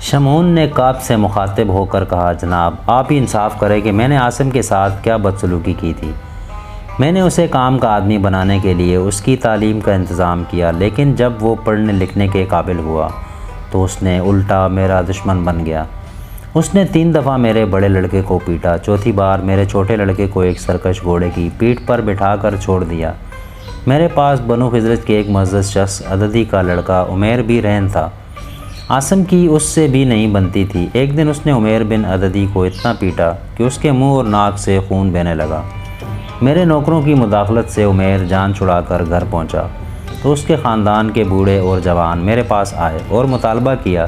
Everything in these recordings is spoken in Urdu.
شمعون نے کعب سے مخاطب ہو کر کہا، جناب آپ ہی انصاف کریں کہ میں نے عاصم کے ساتھ کیا بدسلوکی کی تھی۔ میں نے اسے کام کا آدمی بنانے کے لیے اس کی تعلیم کا انتظام کیا، لیکن جب وہ پڑھنے لکھنے کے قابل ہوا تو اس نے الٹا میرا دشمن بن گیا۔ اس نے 3 دفعہ میرے بڑے لڑکے کو پیٹا، چوتھی بار میرے چھوٹے لڑکے کو ایک سرکش گھوڑے کی پیٹھ پر بٹھا کر چھوڑ دیا۔ میرے پاس بنو خزرج کے ایک معزز شخص عددی کا لڑکا عمیر بھی رہن تھا۔ عاصم کی اس سے بھی نہیں بنتی تھی۔ ایک دن اس نے عمیر بن عددی کو اتنا پیٹا کہ اس کے منہ اور ناک سے خون بہنے لگا۔ میرے نوکروں کی مداخلت سے عمیر جان چھڑا کر گھر پہنچا تو اس کے خاندان کے بوڑھے اور جوان میرے پاس آئے اور مطالبہ کیا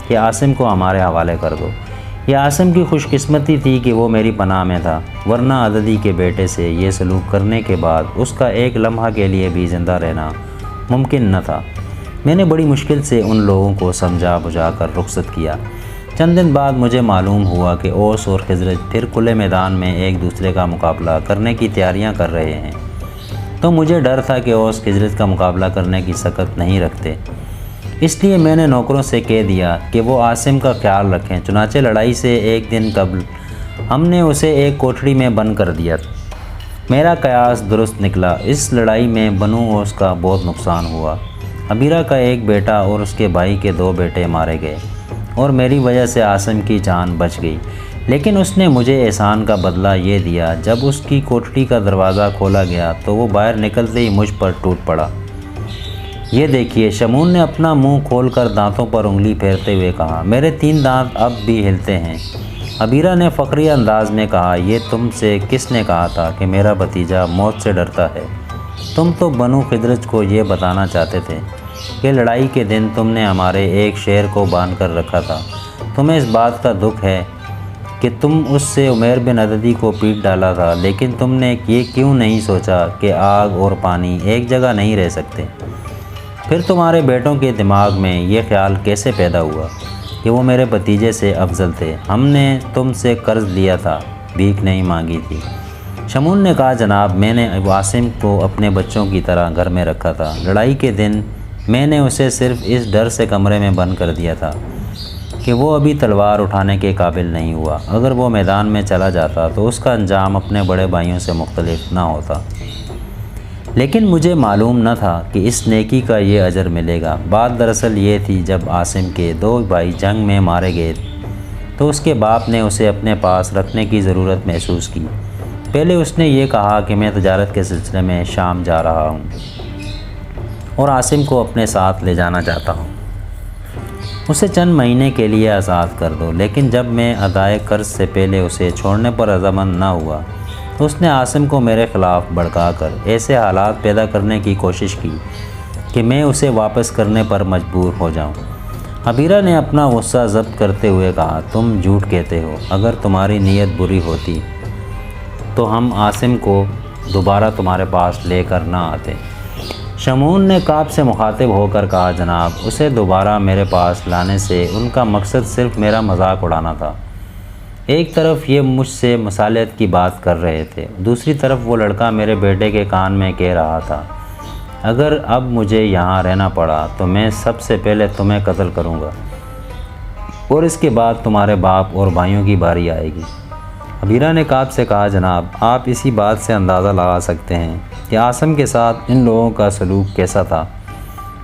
کہ عاصم کو ہمارے حوالے کر دو۔ یہ عاصم کی خوش قسمتی تھی کہ وہ میری پناہ میں تھا، ورنہ عددی کے بیٹے سے یہ سلوک کرنے کے بعد اس کا ایک لمحہ کے لیے بھی زندہ رہنا ممکن نہ تھا۔ میں نے بڑی مشکل سے ان لوگوں کو سمجھا بجھا کر رخصت کیا۔ چند دن بعد مجھے معلوم ہوا کہ اوس اور خزرج پھر کھلے میدان میں ایک دوسرے کا مقابلہ کرنے کی تیاریاں کر رہے ہیں، تو مجھے ڈر تھا کہ اوس خزرج کا مقابلہ کرنے کی سکت نہیں رکھتے، اس لیے میں نے نوکروں سے کہہ دیا کہ وہ عاصم کا خیال رکھیں۔ چنانچہ لڑائی سے ایک دن قبل ہم نے اسے ایک کوٹھڑی میں بند کر دیا۔ میرا قیاس درست نکلا۔ اس لڑائی میں بنو اوس کا بہت نقصان ہوا۔ عبیرہ کا ایک بیٹا اور اس کے بھائی کے 2 بیٹے مارے گئے اور میری وجہ سے عاصم کی جان بچ گئی، لیکن اس نے مجھے احسان کا بدلہ یہ دیا، جب اس کی کوٹھڑی کا دروازہ کھولا گیا تو وہ باہر نکلتے ہی مجھ پر ٹوٹ پڑا۔ یہ دیکھیے، شمعون نے اپنا منہ کھول کر دانتوں پر انگلی پھیرتے ہوئے کہا، میرے 3 دانت اب بھی ہلتے ہیں۔ عبیرہ نے فخریہ انداز میں کہا، یہ تم سے کس نے کہا تھا کہ میرا بھتیجا موت سے ڈرتا ہے؟ تم تو بنو خزرج کو یہ بتانا چاہتے تھے کہ لڑائی کے دن تم نے ہمارے ایک شیر کو باندھ کر رکھا تھا۔ تمہیں اس بات کا دکھ ہے کہ تم اس سے عمیر بن عددی کو پیٹ ڈالا تھا، لیکن تم نے یہ کیوں نہیں سوچا کہ آگ اور پانی ایک جگہ نہیں رہ سکتے؟ پھر تمہارے بیٹوں کے دماغ میں یہ خیال کیسے پیدا ہوا کہ وہ میرے بھتیجے سے افضل تھے؟ ہم نے تم سے قرض لیا تھا، بھیک نہیں مانگی تھی۔ شمعون نے کہا، جناب میں نے عاصم کو اپنے بچوں کی طرح گھر میں رکھا تھا۔ لڑائی کے دن میں نے اسے صرف اس ڈر سے کمرے میں بند کر دیا تھا کہ وہ ابھی تلوار اٹھانے کے قابل نہیں ہوا۔ اگر وہ میدان میں چلا جاتا تو اس کا انجام اپنے بڑے بھائیوں سے مختلف نہ ہوتا، لیکن مجھے معلوم نہ تھا کہ اس نیکی کا یہ اجر ملے گا۔ بات دراصل یہ تھی، جب عاصم کے 2 بھائی جنگ میں مارے گئے تو اس کے باپ نے اسے اپنے پاس رکھنے کی ضرورت محسوس کی۔ پہلے اس نے یہ کہا کہ میں تجارت کے سلسلے میں شام جا رہا ہوں اور عاصم کو اپنے ساتھ لے جانا چاہتا ہوں، اسے چند مہینے کے لیے آزاد کر دو۔ لیکن جب میں ادائے قرض سے پہلے اسے چھوڑنے پر رضامند نہ ہوا تو اس نے عاصم کو میرے خلاف بھڑکا کر ایسے حالات پیدا کرنے کی کوشش کی کہ میں اسے واپس کرنے پر مجبور ہو جاؤں۔ عبیرہ نے اپنا غصہ ضبط کرتے ہوئے کہا، تم جھوٹ کہتے ہو۔ اگر تمہاری نیت بری ہوتی تو ہم عاصم کو دوبارہ تمہارے پاس لے کر نہ آتے۔ شمعون نے کعب سے مخاطب ہو کر کہا، جناب اسے دوبارہ میرے پاس لانے سے ان کا مقصد صرف میرا مذاق اڑانا تھا۔ ایک طرف یہ مجھ سے مصالحت کی بات کر رہے تھے، دوسری طرف وہ لڑکا میرے بیٹے کے کان میں کہہ رہا تھا، اگر اب مجھے یہاں رہنا پڑا تو میں سب سے پہلے تمہیں قتل کروں گا اور اس کے بعد تمہارے باپ اور بھائیوں کی باری آئے گی۔ عبیرہ نے کعب سے کہا، جناب آپ اسی بات سے اندازہ لگا سکتے ہیں کہ عاصم کے ساتھ ان لوگوں کا سلوک کیسا تھا۔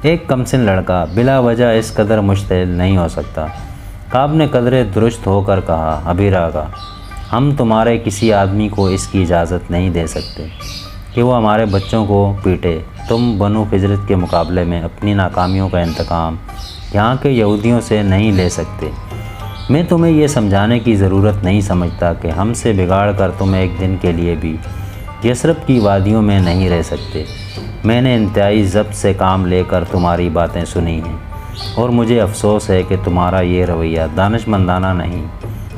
ایک کمسن لڑکا بلا وجہ اس قدر مشتعل نہیں ہو سکتا۔ کعب نے قدرے درست ہو کر کہا، عبیرہ کا، ہم تمہارے کسی آدمی کو اس کی اجازت نہیں دے سکتے کہ وہ ہمارے بچوں کو پیٹے۔ تم بنو خزرج کے مقابلے میں اپنی ناکامیوں کا انتقام یہاں کے یہودیوں سے نہیں لے سکتے۔ میں تمہیں یہ سمجھانے کی ضرورت نہیں سمجھتا کہ ہم سے بگاڑ کر تم ایک دن کے لیے بھی یثرب کی وادیوں میں نہیں رہ سکتے۔ میں نے انتہائی ضبط سے کام لے کر تمہاری باتیں سنی ہیں اور مجھے افسوس ہے کہ تمہارا یہ رویہ دانشمندانہ نہیں۔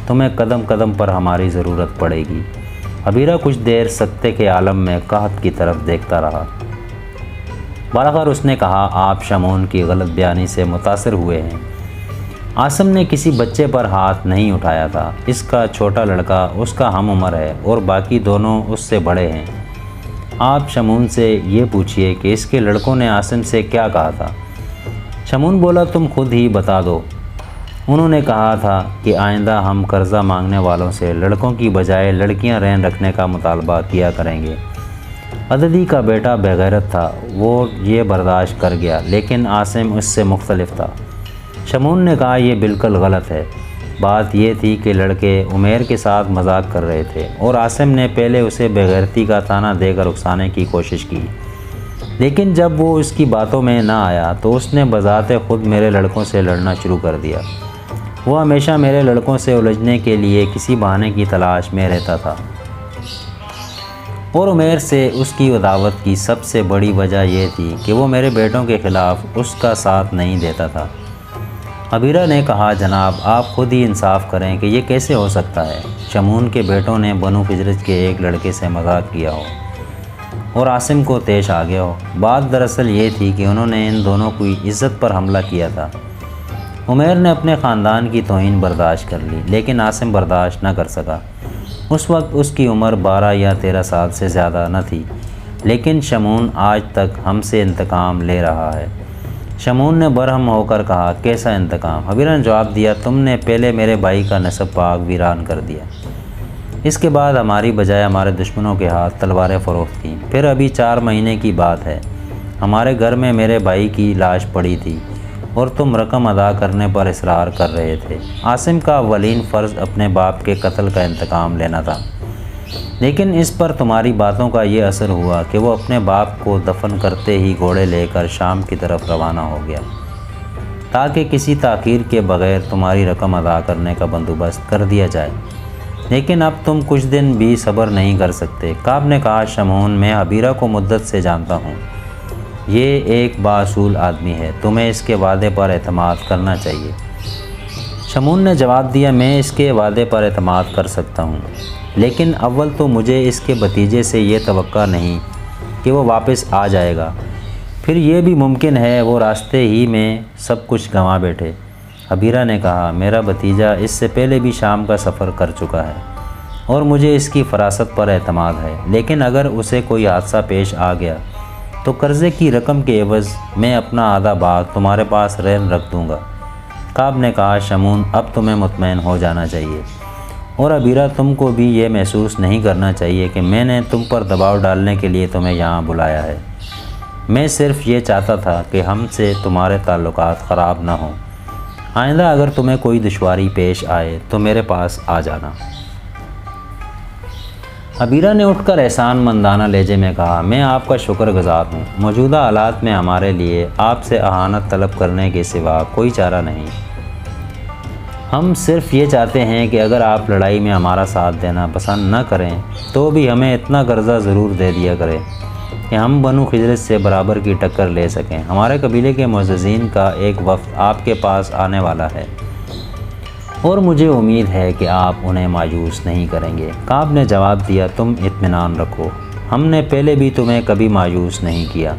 تمہیں قدم قدم پر ہماری ضرورت پڑے گی۔ عبیرہ کچھ دیر سکتے کے عالم میں قحط کی طرف دیکھتا رہا۔ بلاخر اس نے کہا آپ شمعون کی غلط بیانی سے متاثر ہوئے ہیں۔ عاصم نے کسی بچے پر ہاتھ نہیں اٹھایا تھا۔ اس کا چھوٹا لڑکا اس کا ہم عمر ہے اور باقی دونوں اس سے بڑے ہیں۔ آپ شمعون سے یہ پوچھئے کہ اس کے لڑکوں نے عاصم سے کیا کہا تھا۔ شمعون بولا تم خود ہی بتا دو۔ انہوں نے کہا تھا کہ آئندہ ہم قرضہ مانگنے والوں سے لڑکوں کی بجائے لڑکیاں رہن رکھنے کا مطالبہ کیا کریں گے۔ عددی کا بیٹا بغیرت تھا، وہ یہ برداشت کر گیا، لیکن عاصم اس سے مختلف تھا۔ شمعون نے کہا یہ بالکل غلط ہے۔ بات یہ تھی کہ لڑکے عمیر کے ساتھ مذاق کر رہے تھے اور عاصم نے پہلے اسے بغیرتی کا طعنہ دے کر اکسانے کی کوشش کی، لیکن جب وہ اس کی باتوں میں نہ آیا تو اس نے بذات خود میرے لڑکوں سے لڑنا شروع کر دیا۔ وہ ہمیشہ میرے لڑکوں سے الجھنے کے لیے کسی بہانے کی تلاش میں رہتا تھا، اور عمیر سے اس کی عداوت کی سب سے بڑی وجہ یہ تھی کہ وہ میرے بیٹوں کے خلاف اس کا ساتھ نہیں دیتا تھا۔ عبیرہ نے کہا جناب آپ خود ہی انصاف کریں کہ یہ کیسے ہو سکتا ہے؟ شمعون کے بیٹوں نے بنو خزرج کے ایک لڑکے سے مذاق کیا ہو اور عاصم کو پیش آ گیا ہو۔ بات دراصل یہ تھی کہ انہوں نے ان دونوں کی عزت پر حملہ کیا تھا۔ عمیر نے اپنے خاندان کی توہین برداشت کر لی، لیکن عاصم برداشت نہ کر سکا۔ اس وقت اس کی عمر 12 یا 13 سال سے زیادہ نہ تھی، لیکن شمعون آج تک ہم سے انتقام لے رہا ہے۔ شمعون نے برہم ہو کر کہا کیسا انتقام؟ عبیرہ نے جواب دیا تم نے پہلے میرے بھائی کا نسب پاک ویران کر دیا، اس کے بعد ہماری بجائے ہمارے دشمنوں کے ہاتھ تلواریں فروخت کیں۔ پھر ابھی 4 مہینے کی بات ہے، ہمارے گھر میں میرے بھائی کی لاش پڑی تھی اور تم رقم ادا کرنے پر اصرار کر رہے تھے۔ عاصم کا اولین فرض اپنے باپ کے قتل کا انتقام لینا تھا، لیکن اس پر تمہاری باتوں کا یہ اثر ہوا کہ وہ اپنے باپ کو دفن کرتے ہی گھوڑے لے کر شام کی طرف روانہ ہو گیا تاکہ کسی تاخیر کے بغیر تمہاری رقم ادا کرنے کا بندوبست کر دیا جائے، لیکن اب تم کچھ دن بھی صبر نہیں کر سکتے۔ کعب نے کہا شمعون میں عبیرہ کو مدت سے جانتا ہوں، یہ ایک بااصول آدمی ہے، تمہیں اس کے وعدے پر اعتماد کرنا چاہیے۔ شمعون نے جواب دیا میں اس کے وعدے پر اعتماد کر سکتا ہوں، لیکن اول تو مجھے اس کے بھتیجے سے یہ توقع نہیں کہ وہ واپس آ جائے گا، پھر یہ بھی ممکن ہے وہ راستے ہی میں سب کچھ گنوا بیٹھے۔ عبیرہ نے کہا میرا بھتیجا اس سے پہلے بھی شام کا سفر کر چکا ہے اور مجھے اس کی فراست پر اعتماد ہے، لیکن اگر اسے کوئی حادثہ پیش آ گیا تو قرضے کی رقم کے عوض میں اپنا آدھا باغ تمہارے پاس رہن رکھ دوں گا۔ کعب نے کہا شمعون اب تمہیں مطمئن ہو جانا چاہیے، اور عبیرہ تم کو بھی یہ محسوس نہیں کرنا چاہیے کہ میں نے تم پر دباؤ ڈالنے کے لیے تمہیں یہاں بلایا ہے۔ میں صرف یہ چاہتا تھا کہ ہم سے تمہارے تعلقات خراب نہ ہوں۔ آئندہ اگر تمہیں کوئی دشواری پیش آئے تو میرے پاس آ جانا۔ عبیرہ نے اٹھ کر احسان مندانہ لہجے میں کہا میں آپ کا شکر گزار ہوں، موجودہ حالات میں ہمارے لیے آپ سے اہانت طلب کرنے کے سوا کوئی چارہ نہیں۔ ہم صرف یہ چاہتے ہیں کہ اگر آپ لڑائی میں ہمارا ساتھ دینا پسند نہ کریں تو بھی ہمیں اتنا قرضہ ضرور دے دیا کریں کہ ہم بنو خزرج سے برابر کی ٹکر لے سکیں۔ ہمارے قبیلے کے معززین کا ایک وفد آپ کے پاس آنے والا ہے اور مجھے امید ہے کہ آپ انہیں مایوس نہیں کریں گے۔ کعب نے جواب دیا تم اطمینان رکھو، ہم نے پہلے بھی تمہیں کبھی مایوس نہیں کیا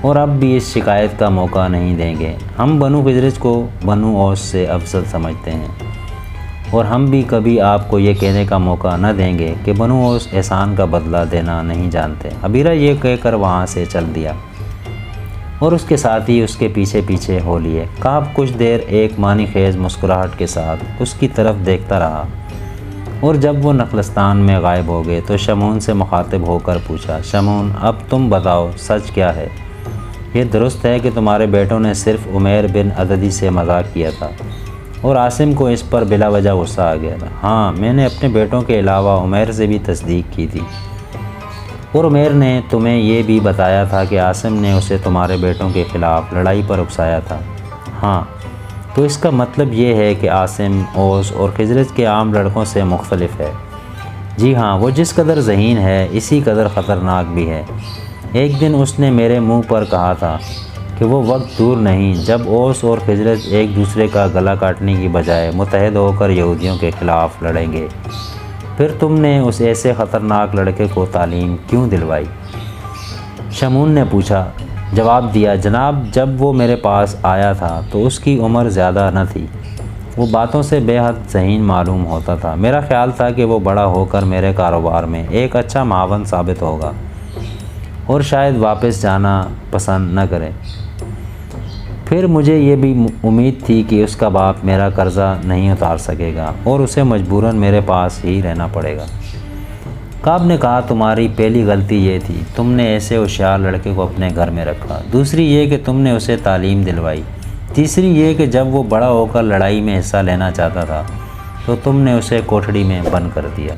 اور اب بھی اس شکایت کا موقع نہیں دیں گے۔ ہم بنو خزرج کو بنو اوس سے افضل سمجھتے ہیں اور ہم بھی کبھی آپ کو یہ کہنے کا موقع نہ دیں گے کہ بنو اوس احسان کا بدلہ دینا نہیں جانتے۔ عبیرہ یہ کہہ کر وہاں سے چل دیا اور اس کے ساتھ ہی اس کے پیچھے پیچھے ہو لیے۔ کعب کچھ دیر ایک معنی خیز مسکراہٹ کے ساتھ اس کی طرف دیکھتا رہا، اور جب وہ نخلستان میں غائب ہو گئے تو شمعون سے مخاطب ہو کر پوچھا شمعون اب تم بتاؤ سچ کیا ہے؟ یہ درست ہے کہ تمہارے بیٹوں نے صرف عمیر بن عددی سے مذاق کیا تھا اور عاصم کو اس پر بلا وجہ غصہ آ گیا تھا؟ ہاں، میں نے اپنے بیٹوں کے علاوہ عمیر سے بھی تصدیق کی تھی، اور عمیر نے تمہیں یہ بھی بتایا تھا کہ عاصم نے اسے تمہارے بیٹوں کے خلاف لڑائی پر اکسایا تھا؟ ہاں، تو اس کا مطلب یہ ہے کہ عاصم اوس اور خزرج کے عام لڑکوں سے مختلف ہے۔ جی ہاں، وہ جس قدر ذہین ہے اسی قدر خطرناک بھی ہے۔ ایک دن اس نے میرے منہ پر کہا تھا کہ وہ وقت دور نہیں جب اوس اور خزرج ایک دوسرے کا گلا کاٹنے کی بجائے متحد ہو کر یہودیوں کے خلاف لڑیں گے۔ پھر تم نے اس ایسے خطرناک لڑکے کو تعلیم کیوں دلوائی؟ شمعون نے پوچھا جواب دیا، جناب جب وہ میرے پاس آیا تھا تو اس کی عمر زیادہ نہ تھی، وہ باتوں سے بے حد ذہین معلوم ہوتا تھا۔ میرا خیال تھا کہ وہ بڑا ہو کر میرے کاروبار میں ایک اچھا معاون ثابت ہوگا اور شاید واپس جانا پسند نہ کرے۔ پھر مجھے یہ بھی امید تھی کہ اس کا باپ میرا قرضہ نہیں اتار سکے گا اور اسے مجبوراً میرے پاس ہی رہنا پڑے گا۔ کعب نے کہا، تمہاری پہلی غلطی یہ تھی، تم نے ایسے ہوشیار لڑکے کو اپنے گھر میں رکھا۔ دوسری یہ کہ تم نے اسے تعلیم دلوائی۔ تیسری یہ کہ جب وہ بڑا ہو کر لڑائی میں حصہ لینا چاہتا تھا تو تم نے اسے کوٹھڑی میں بند کر دیا۔